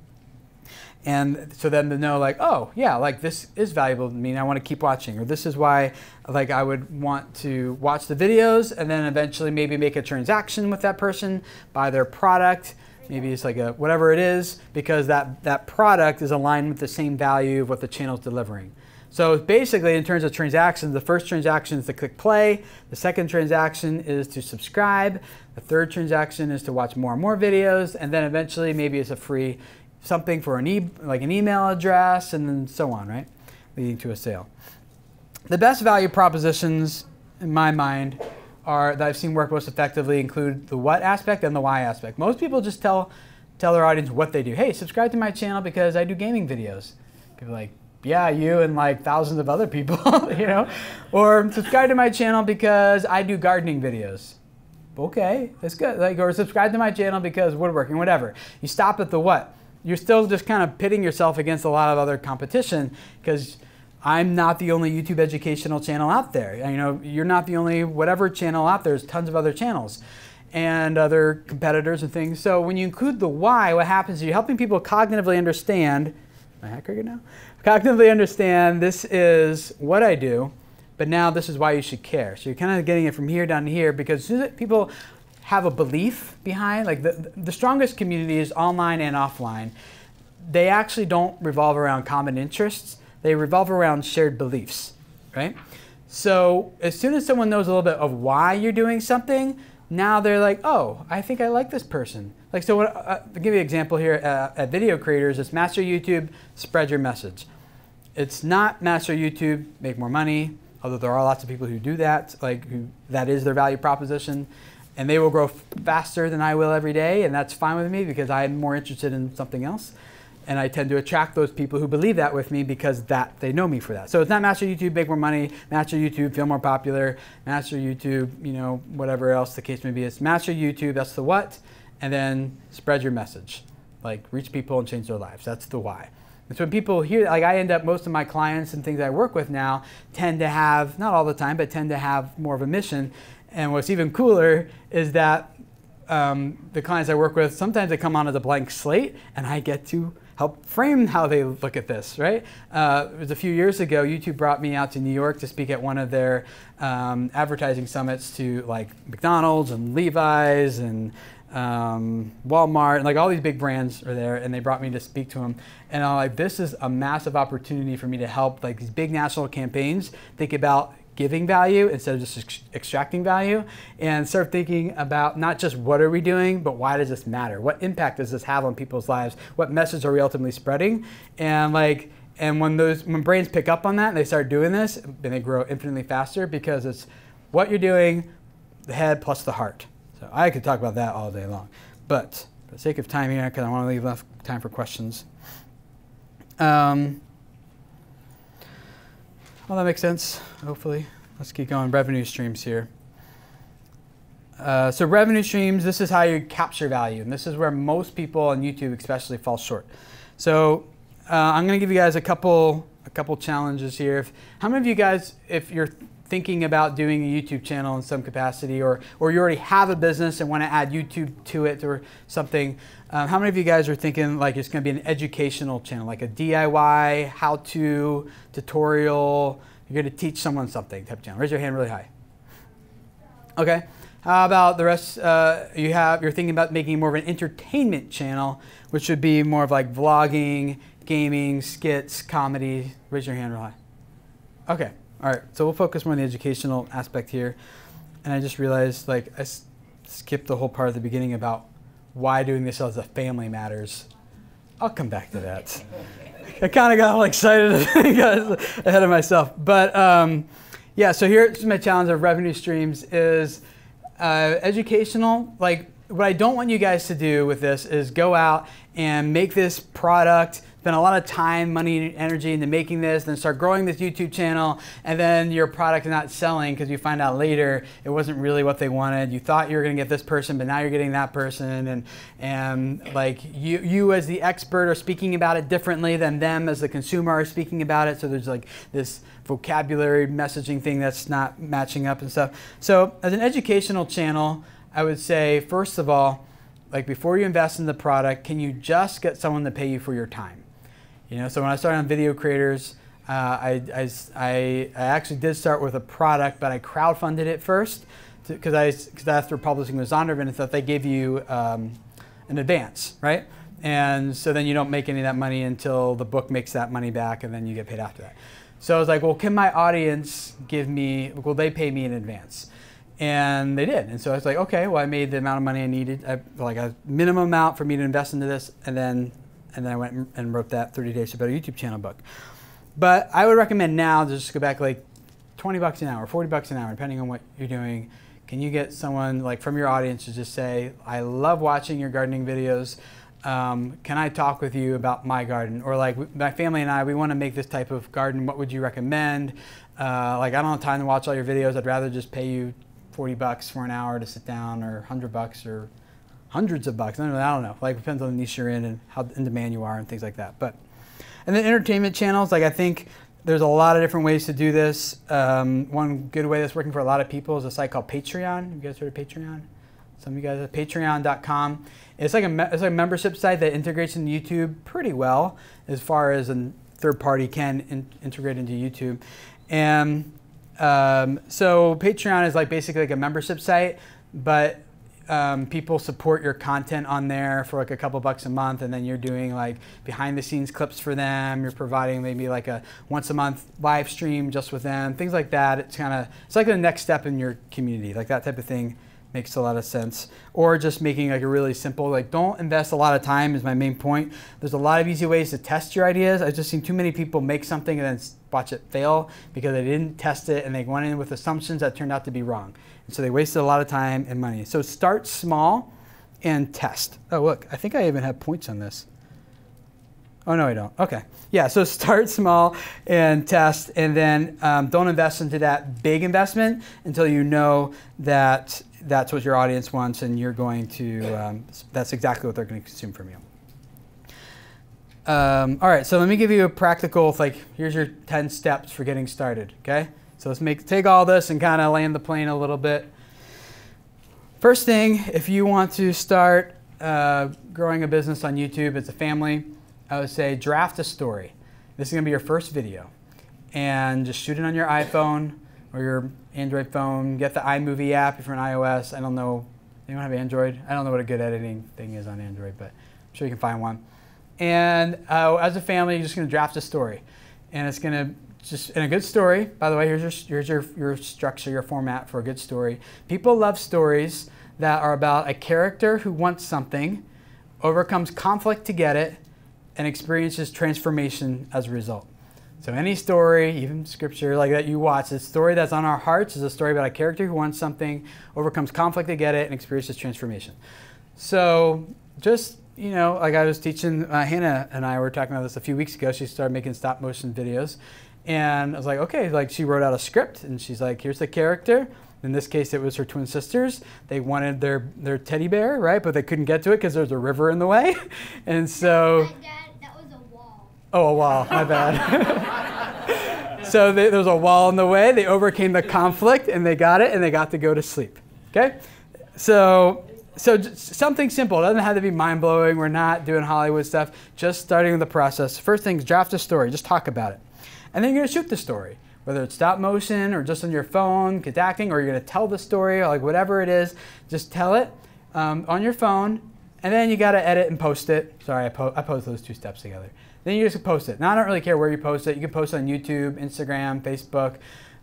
And so then to know like, oh yeah, like this is valuable to me and I want to keep watching, or this is why like I would want to watch the videos and then eventually maybe make a transaction with that person, buy their product. Maybe it's like a whatever it is, because that product is aligned with the same value of what the channel is delivering. So basically, in terms of transactions, the first transaction is to click play. The second transaction is to subscribe. The third transaction is to watch more and more videos. And then eventually, maybe it's a free something for an email address, and then so on, right? Leading to a sale. The best value propositions, in my mind, that I've seen work most effectively include the what aspect and the why aspect. Most people just tell their audience what they do. Hey, subscribe to my channel because I do gaming videos. People are like, yeah, you and like thousands of other people, you know? Or subscribe to my channel because I do gardening videos. Okay, that's good. Like, or subscribe to my channel because woodworking, whatever. You stop at the what. You're still just kind of pitting yourself against a lot of other competition, because I'm not the only YouTube educational channel out there. You know, you're not the only whatever channel out there. There's tons of other channels and other competitors and things. So when you include the why, what happens is you're helping people cognitively understand. Am I hat cricket now? Cognitively understand this is what I do, but now this is why you should care. So you're kind of getting it from here down to here, because as soon as people have a belief behind, like the strongest communities, online and offline, they actually don't revolve around common interests. They revolve around shared beliefs, right? So as soon as someone knows a little bit of why you're doing something, now they're like, oh, I think I like this person. Like, so I'll give you an example here at Video Creators. It's master YouTube, spread your message. It's not master YouTube, make more money, although there are lots of people who do that, like that is their value proposition. And they will grow faster than I will every day, and that's fine with me because I'm more interested in something else. And I tend to attract those people who believe that with me because they know me for that. So it's not master YouTube, make more money, master YouTube, feel more popular, master YouTube, you know, whatever else the case may be. It's master YouTube, that's the what, and then spread your message. Like reach people and change their lives, that's the why. And so when people hear, like I end up, most of my clients and things I work with now tend to have, not all the time, but tend to have more of a mission. And what's even cooler is that the clients I work with, sometimes they come on as a blank slate, and I get to help frame how they look at this, right? It was a few years ago, YouTube brought me out to New York to speak at one of their advertising summits to like McDonald's and Levi's and Walmart, and like all these big brands are there, and they brought me to speak to them. And I'm like, this is a massive opportunity for me to help like these big national campaigns think about giving value instead of just extracting value, and start thinking about not just what are we doing, but why does this matter? What impact does this have on people's lives? What message are we ultimately spreading? And like, and when brains pick up on that and they start doing this, then they grow infinitely faster, because it's what you're doing, the head plus the heart. So So I could talk about that all day long. But for the sake of time here, because I want to leave enough time for questions. Well, that makes sense, hopefully. Let's keep going. Revenue streams here. So revenue streams, this is how you capture value. And this is where most people on YouTube especially fall short. So I'm going to give you guys a couple challenges here. How many of you guys, if you're thinking about doing a YouTube channel in some capacity, or you already have a business and want to add YouTube to it or something, how many of you guys are thinking like it's going to be an educational channel, like a DIY, how-to, tutorial, you're going to teach someone something type of channel? Raise your hand really high. Okay. How about the rest? You're thinking about making more of an entertainment channel, which would be more of like vlogging, gaming, skits, comedy. Raise your hand real high. Okay. All right, so we'll focus more on the educational aspect here. And I just realized, like, I skipped the whole part at the beginning about why doing this as a family matters. I'll come back to that. I kind of got all excited ahead of myself. But yeah, so here's my challenge of revenue streams is educational. Like, what I don't want you guys to do with this is go out and make this product, spend a lot of time, money, and energy into making this, then start growing this YouTube channel, and then your product is not selling because you find out later it wasn't really what they wanted. You thought you were going to get this person, but now you're getting that person, and like you as the expert are speaking about it differently than them as the consumer are speaking about it. So there's like this vocabulary messaging thing that's not matching up and stuff. So as an educational channel, I would say, first of all, like before you invest in the product, can you just get someone to pay you for your time? You know, so when I started on Video Creators, I actually did start with a product, but I crowdfunded it first because that's where publishing was on, and that they give you an advance, right? And so then you don't make any of that money until the book makes that money back, and then you get paid after that. So I was like, well, can my audience will they pay me in advance? And they did. And so I was like, okay, well, I made the amount of money I needed, like a minimum amount for me to invest into this, and then I went and wrote that 30 Days to Better YouTube channel book. But I would recommend now to just go back like 20 bucks an hour, 40 bucks an hour, depending on what you're doing. Can you get someone like from your audience to just say, I love watching your gardening videos. Can I talk with you about my garden? Or like my family and I, we want to make this type of garden. What would you recommend? Like I don't have time to watch all your videos. I'd rather just pay you 40 bucks for an hour to sit down, or 100 bucks, or hundreds of bucks. I don't know. Like depends on the niche you're in and how in demand you are and things like that. But and then entertainment channels, like I think there's a lot of different ways to do this. One good way that's working for a lot of people is a site called Patreon. You guys heard of Patreon? Some of you guys have Patreon.com. It's like a membership site that integrates into YouTube pretty well as far as a third party can integrate into YouTube. And so Patreon is like basically like a membership site, but people support your content on there for like a couple bucks a month, and then you're doing like behind the scenes clips for them. You're providing maybe like a once a month live stream just with them, things like that. It's like the next step in your community, like that type of thing makes a lot of sense. Or just making like a really simple, like don't invest a lot of time is my main point. There's a lot of easy ways to test your ideas. I've just seen too many people make something and then watch it fail because they didn't test it and they went in with assumptions that turned out to be wrong. And so they wasted a lot of time and money. So start small and test. Oh, look, I think I even have points on this. Oh, no, I don't. Okay. Yeah, so start small and test, and then don't invest into that big investment until you know that that's what your audience wants and you're going to, that's exactly what they're going to consume from you. All right, so let me give you a practical, like, here's your 10 steps for getting started, okay? So let's take all this and kind of land the plane a little bit. First thing, if you want to start growing a business on YouTube as a family, I would say draft a story. This is going to be your first video. And just shoot it on your iPhone or your Android phone. Get the iMovie app if you're on iOS. I don't know. Anyone have Android? I don't know what a good editing thing is on Android, but I'm sure you can find one. And as a family, you're just going to draft a story. And it's going to just, in a good story, by the way, here's your structure, your format for a good story. People love stories that are about a character who wants something, overcomes conflict to get it, and experiences transformation as a result. So any story, even scripture like that you watch, the story that's on our hearts is a story about a character who wants something, overcomes conflict to get it, and experiences transformation. So just, you know, like I was teaching, Hannah and I were talking about this a few weeks ago. She started making stop motion videos. And I was like, okay, like she wrote out a script and she's like, here's the character. In this case, it was her twin sisters. They wanted their teddy bear, right? But they couldn't get to it because there's a river in the way. And so... Dad, that was a wall. Oh, a wall, my bad. So there was a wall in the way. They overcame the conflict and they got it and they got to go to sleep, okay? So something simple. It doesn't have to be mind-blowing. We're not doing Hollywood stuff. Just starting with the process. First thing is draft a story. Just talk about it. And then you're going to shoot the story. Whether it's stop motion or just on your phone, kids acting, or you're going to tell the story, or like whatever it is, just tell it on your phone, and then you got to edit and post it. Sorry, I posed those two steps together. Then you just post it. Now, I don't really care where you post it. You can post it on YouTube, Instagram, Facebook,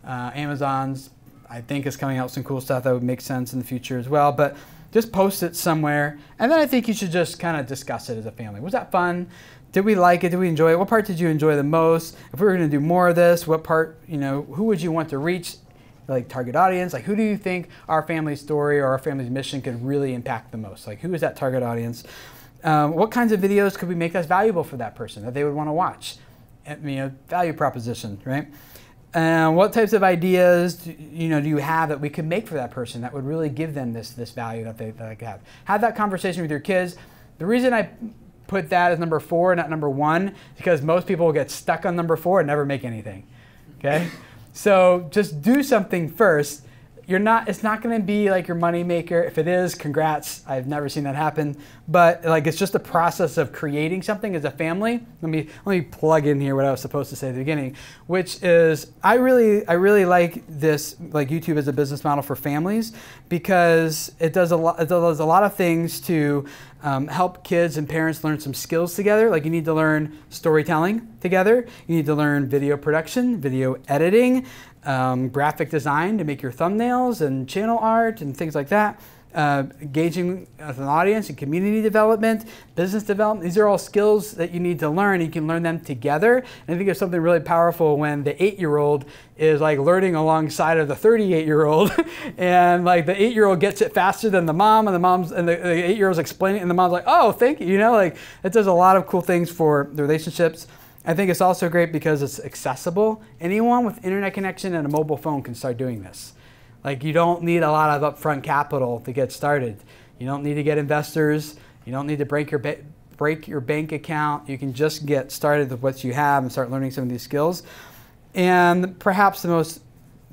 Amazon's, I think is coming out with some cool stuff that would make sense in the future as well. But just post it somewhere, and then I think you should just kind of discuss it as a family. Was that fun? Did we like it? Did we enjoy it? What part did you enjoy the most? If we were going to do more of this, what part, you know, who would you want to reach, like target audience? Like who do you think our family's story or our family's mission could really impact the most? Like who is that target audience? What kinds of videos could we make that's valuable for that person that they would want to watch? And, you know, value proposition, right? What types of ideas do you have that we could make for that person that would really give them this value that they could have? Have that conversation with your kids. The reason I put that as number 4, not number 1, because most people will get stuck on number 4 and never make anything. Okay? So just do something first. It's not going to be like your money maker. If it is, congrats. I've never seen that happen. But like it's just a process of creating something as a family. Let me plug in here what I was supposed to say at the beginning, which is I really like this, like YouTube as a business model for families, because it does a lot of things to help kids and parents learn some skills together. Like you need to learn storytelling together. You need to learn video production, video editing, graphic design to make your thumbnails and channel art and things like that. Engaging with an audience and community development, business development. These are all skills that you need to learn. You can learn them together. And I think there's something really powerful when the 8-year-old is like learning alongside of the 38-year-old and like the 8-year-old gets it faster than the mom, and the 8-year-old's explaining it and the mom's like, oh, thank you. You know, like it does a lot of cool things for the relationships. I think it's also great because it's accessible. Anyone with internet connection and a mobile phone can start doing this. Like you don't need a lot of upfront capital to get started. You don't need to get investors. You don't need to break your bank account. You can just get started with what you have and start learning some of these skills. And perhaps the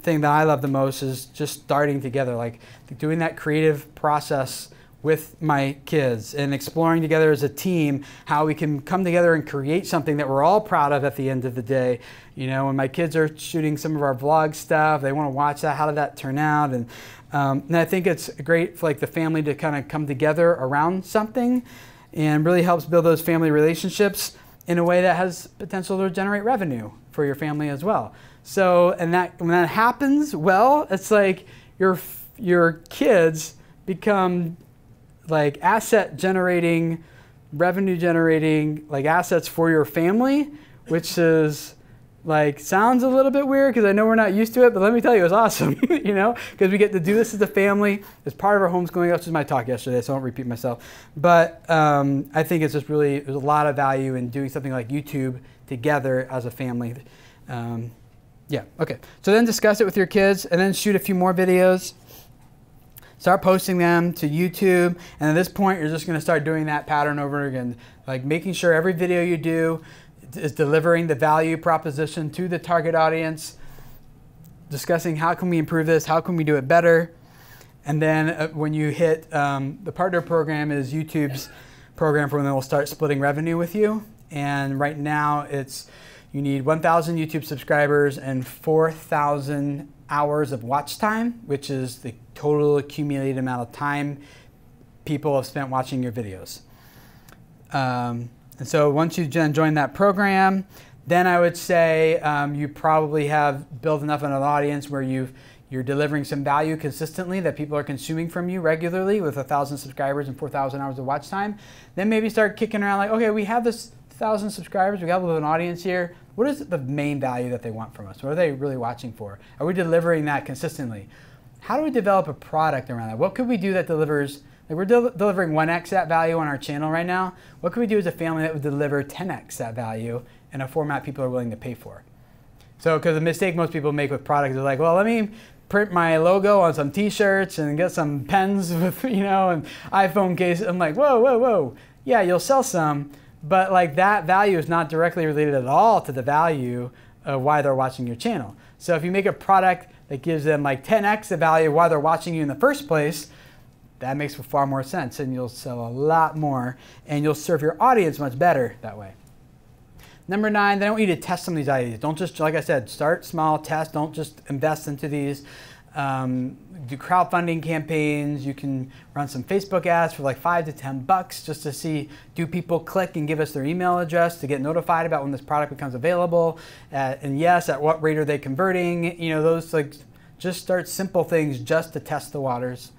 thing that I love the most is just starting together, like doing that creative process with my kids and exploring together as a team how we can come together and create something that we're all proud of at the end of the day. You know, when my kids are shooting some of our vlog stuff, they want to watch that. How did that turn out? And I think it's great for like the family to kind of come together around something, and really helps build those family relationships in a way that has potential to generate revenue for your family as well. So, and when that happens, well, it's like your kids become like asset generating, revenue generating, like assets for your family, which is like, sounds a little bit weird because I know we're not used to it, but let me tell you, it's awesome, you know, because we get to do this as a family as part of our homeschooling. This was my talk yesterday, so I won't repeat myself. But I think it's just really, there's a lot of value in doing something like YouTube together as a family. Yeah, okay. So then discuss it with your kids and then shoot a few more videos. Start posting them to YouTube, and at this point, you're just going to start doing that pattern over again, like making sure every video you do is delivering the value proposition to the target audience, discussing how can we improve this, how can we do it better, and then when you hit the partner program is YouTube's program for when they'll start splitting revenue with you, and right now you need 1,000 YouTube subscribers and 4,000 hours of watch time, which is the total accumulated amount of time people have spent watching your videos. And so once you join that program, then I would say you probably have built enough of an audience where you're delivering some value consistently that people are consuming from you regularly with 1,000 subscribers and 4,000 hours of watch time. Then maybe start kicking around like, okay, we have this 1,000 subscribers. We got a little bit of an audience here. What is the main value that they want from us? What are they really watching for? Are we delivering that consistently? How do we develop a product around that? What could we do that delivers, like we're delivering 1x that value on our channel right now. What could we do as a family that would deliver 10x that value in a format people are willing to pay for? So, because the mistake most people make with products is like, well, let me print my logo on some t-shirts and get some pens with, you know, and iPhone case. I'm like, whoa, whoa, whoa. Yeah, you'll sell some, but like that value is not directly related at all to the value of why they're watching your channel. So if you make a product that gives them like 10x the value of why they're watching you in the first place, that makes far more sense, and you'll sell a lot more and you'll serve your audience much better that way. Number 9, they want you to test some of these ideas. Don't just, like I said, start small, test. Don't just invest into these. Do crowdfunding campaigns. You can run some Facebook ads for like $5 to $10 just to see, do people click and give us their email address to get notified about when this product becomes available? And yes, at what rate are they converting? You know, those like, just start simple things just to test the waters.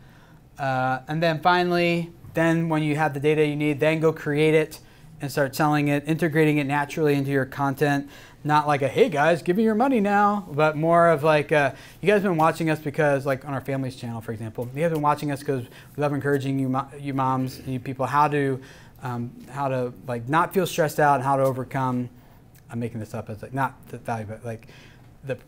And then finally, then when you have the data you need, then go create it and start selling it, integrating it naturally into your content. Not like a, hey guys, give me your money now, but more of like, you guys have been watching us because, like on our family's channel, for example, you guys have been watching us because we love encouraging you moms, you people, how to like not feel stressed out and how to overcome, I'm making this up as like, not the value, but like let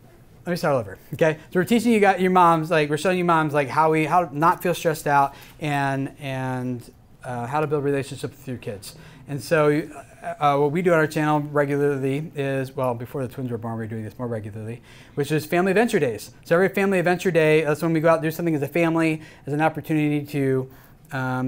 me start all over, okay? So we're teaching you guys, your moms, like we're showing you moms like how to not feel stressed out and how to build relationships with your kids. And so what we do on our channel regularly is, well, before the twins were born, we were doing this more regularly, which is family adventure days. So every family adventure day, that's when we go out and do something as a family, as an opportunity to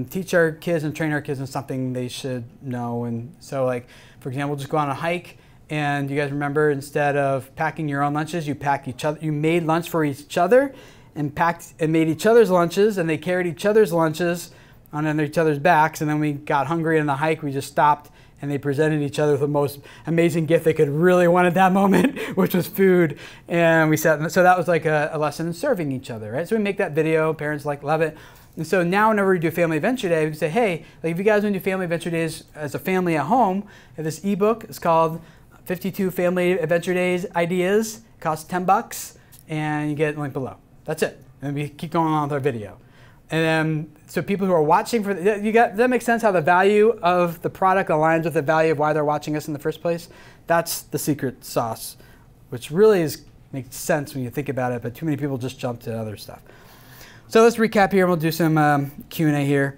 teach our kids and train our kids in something they should know. And so like, for example, we'll just go on a hike, and you guys remember, instead of packing your own lunches, you pack each other, you made lunch for each other and packed and made each other's lunches, and they carried each other's lunches on each other's backs, and then we got hungry on the hike, we just stopped and they presented each other with the most amazing gift they could really want at that moment, which was food. And we sat, so that was like a lesson in serving each other, right? So we make that video, parents like love it. And so now whenever we do Family Adventure Day, we can say, hey, like if you guys want to do Family Adventure Days as a family at home, we have this ebook, it's called 52 Family Adventure Days Ideas, it costs $10, and you get a link below. That's it. And we keep going on with our video. And then, so people who are watching for, does that make sense how the value of the product aligns with the value of why they're watching us in the first place? That's the secret sauce, which really makes sense when you think about it, but too many people just jump to other stuff. So let's recap here, and we'll do some Q&A here.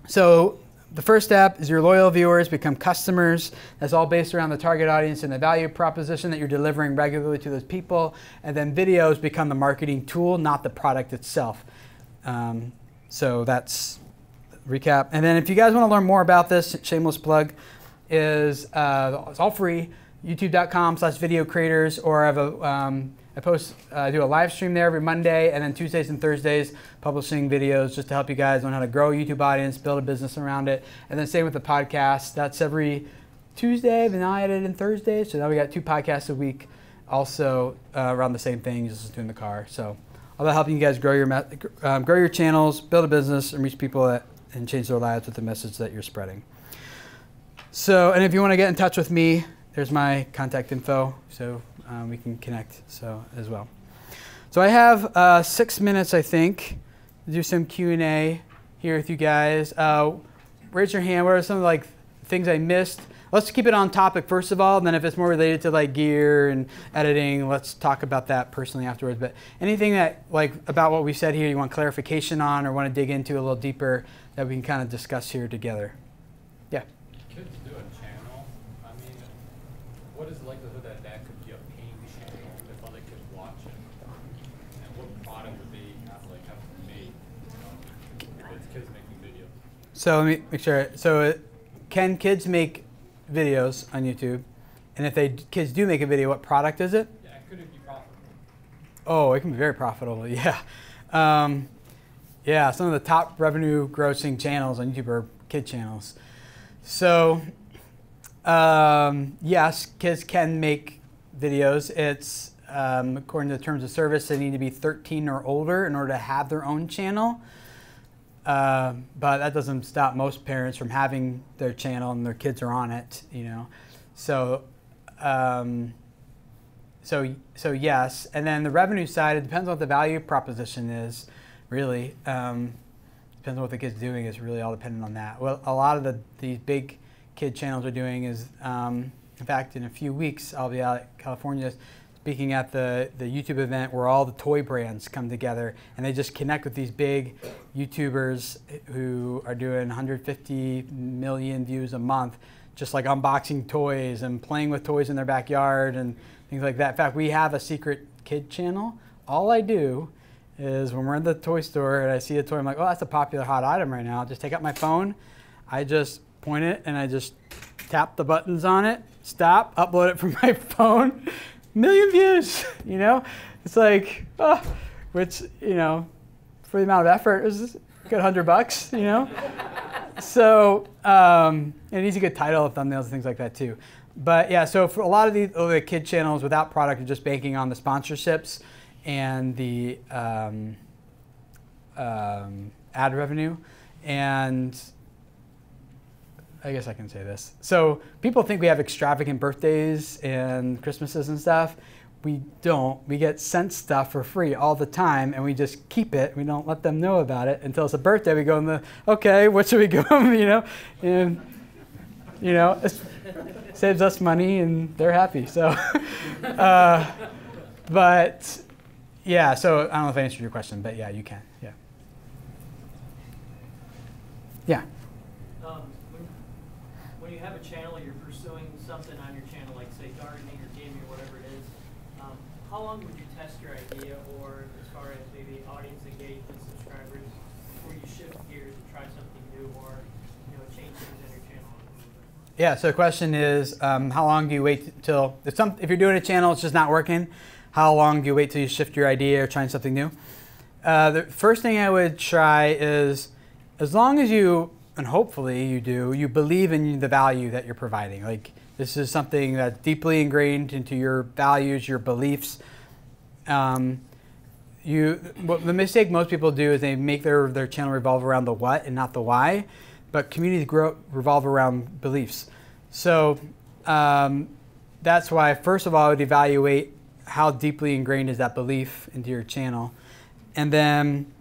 So the first step is your loyal viewers become customers. That's all based around the target audience and the value proposition that you're delivering regularly to those people. And then videos become the marketing tool, not the product itself. So that's recap. And then if you guys want to learn more about this, shameless plug, is it's all free, youtube.com/video creators, or I have I do a live stream there every Monday, and then Tuesdays and Thursdays publishing videos just to help you guys learn how to grow a YouTube audience, build a business around it. And then same with the podcast. That's every Tuesday, but now I edit in Thursdays. So now we got 2 podcasts a week also around the same thing, just doing the car. So all about helping you guys grow your channels, build a business, and reach people and change their lives with the message that you're spreading. So, and if you want to get in touch with me, there's my contact info, so we can connect as well. So I have 6 minutes, I think, to do some Q&A here with you guys. Raise your hand. What are some like things I missed? Let's keep it on topic first of all, and then if it's more related to like gear and editing, let's talk about that personally afterwards. But anything that like about what we said here you want clarification on or want to dig into a little deeper that we can kind of discuss here together? Yeah. Kids do a channel. I mean, what is the likelihood that that could be a paying channel if other kids watch it? And what product would they have made if it's kids making videos? So let me make sure. So can kids make videos on YouTube? And if kids do make a video, what product is it? Yeah, could it be profitable? Oh, it can be very profitable, yeah. Yeah, some of the top revenue grossing channels on YouTube are kid channels. So yes, kids can make videos. It's according to the terms of service, they need to be 13 or older in order to have their own channel. but that doesn't stop most parents from having their channel and their kids are on it, you know. So, so yes. And then the revenue side, it depends on what the value proposition is, really. Depends on what the kid's doing, is really all dependent on that. Well, a lot of these big kid channels are doing is, in fact, in a few weeks, I'll be out at California speaking at the YouTube event where all the toy brands come together and they just connect with these big YouTubers who are doing 150 million views a month, just like unboxing toys and playing with toys in their backyard and things like that. In fact, we have a secret kid channel. All I do is when we're in the toy store and I see a toy, I'm like, oh, that's a popular hot item right now. I'll just take out my phone, I just point it and I just tap the buttons on it, stop, upload it from my phone. Million views, you know? It's like, oh, which, you know, for the amount of effort, it was a good $100, you know? So, and it's a good title, thumbnails, and things like that too. But yeah, so for a lot of the kid channels without product are just banking on the sponsorships and the ad revenue. And I guess I can say this. So people think we have extravagant birthdays and Christmases and stuff. We don't. We get sent stuff for free all the time and we just keep it. We don't let them know about it until it's a birthday. We go in the, okay, what should we give them, you know? And, you know, it saves us money and they're happy. So, but yeah, so I don't know if I answered your question, but yeah, you can, yeah. Yeah. When you have a channel, you're pursuing something on your channel, like say gardening or gaming or whatever it is, how long would you test your idea, or as far as maybe audience engagement, subscribers, before you shift gears and try something new, or change things on your channel? Yeah. So the question is, how long do you wait till if you're doing a channel, it's just not working? How long do you wait till you shift your idea or try something new? The first thing I would try is, as long as you, and hopefully you do, you believe in the value that you're providing. Like, this is something that's deeply ingrained into your values, your beliefs. The mistake most people do is they make their channel revolve around the what and not the why, but communities revolve around beliefs. So that's why, first of all, I would evaluate how deeply ingrained is that belief into your channel. And then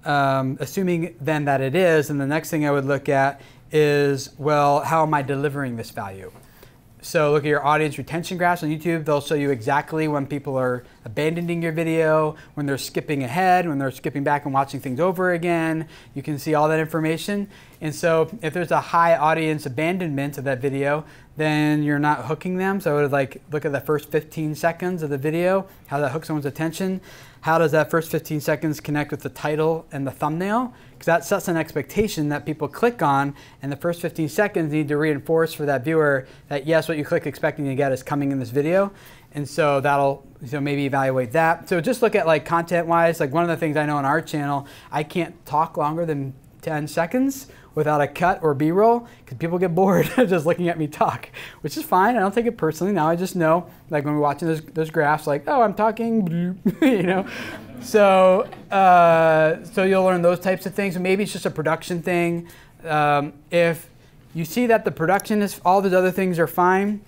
assuming then that it is, and the next thing I would look at is, well, how am I delivering this value? So look at your audience retention graphs on YouTube. They'll show you exactly when people are abandoning your video, when they're skipping ahead, when they're skipping back and watching things over again. You can see all that information. And so if there's a high audience abandonment of that video, then you're not hooking them. So I would look at the first 15 seconds of the video, how that hooks someone's attention. How does that first 15 seconds connect with the title and the thumbnail? Because that sets an expectation that people click on, and the first 15 seconds need to reinforce for that viewer that yes, what you click expecting to get is coming in this video. And so that'll, maybe evaluate that. So just look at content-wise, one of the things I know on our channel, I can't talk longer than 10 seconds without a cut or B-roll, because people get bored just looking at me talk, which is fine. I don't take it personally. Now I just know, when we're watching those graphs, oh, I'm talking, So, so you'll learn those types of things. Maybe it's just a production thing. If you see that the production is, all those other things are fine,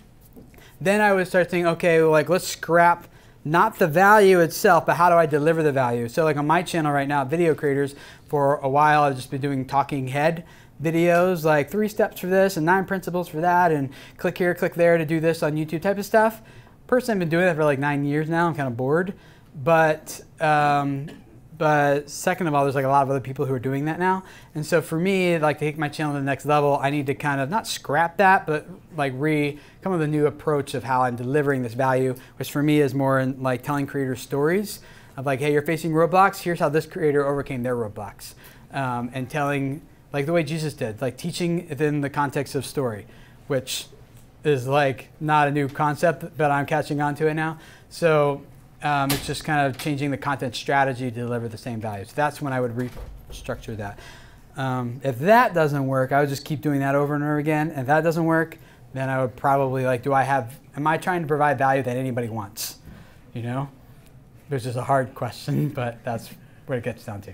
then I would start thinking, okay, let's scrap not the value itself, but how do I deliver the value? So on my channel right now, Video Creators, for a while I've just been doing talking head videos, 3 steps for this and 9 principles for that, and click here, click there to do this on YouTube type of stuff. Personally, I've been doing that for 9 years now. I'm kind of bored. But second of all, there's a lot of other people who are doing that now. And so for me, to take my channel to the next level, I need to kind of not scrap that, but come up with a new approach of how I'm delivering this value, which for me is more in telling creators stories of hey, you're facing roadblocks, here's how this creator overcame their roadblocks. And telling, the way Jesus did, teaching within the context of story, which is not a new concept, but I'm catching on to it now. So it's just kind of changing the content strategy to deliver the same value. So that's when I would restructure that. If that doesn't work, I would just keep doing that over and over again. And if that doesn't work, then I would probably am I trying to provide value that anybody wants? Which is a hard question, but that's what it gets down to.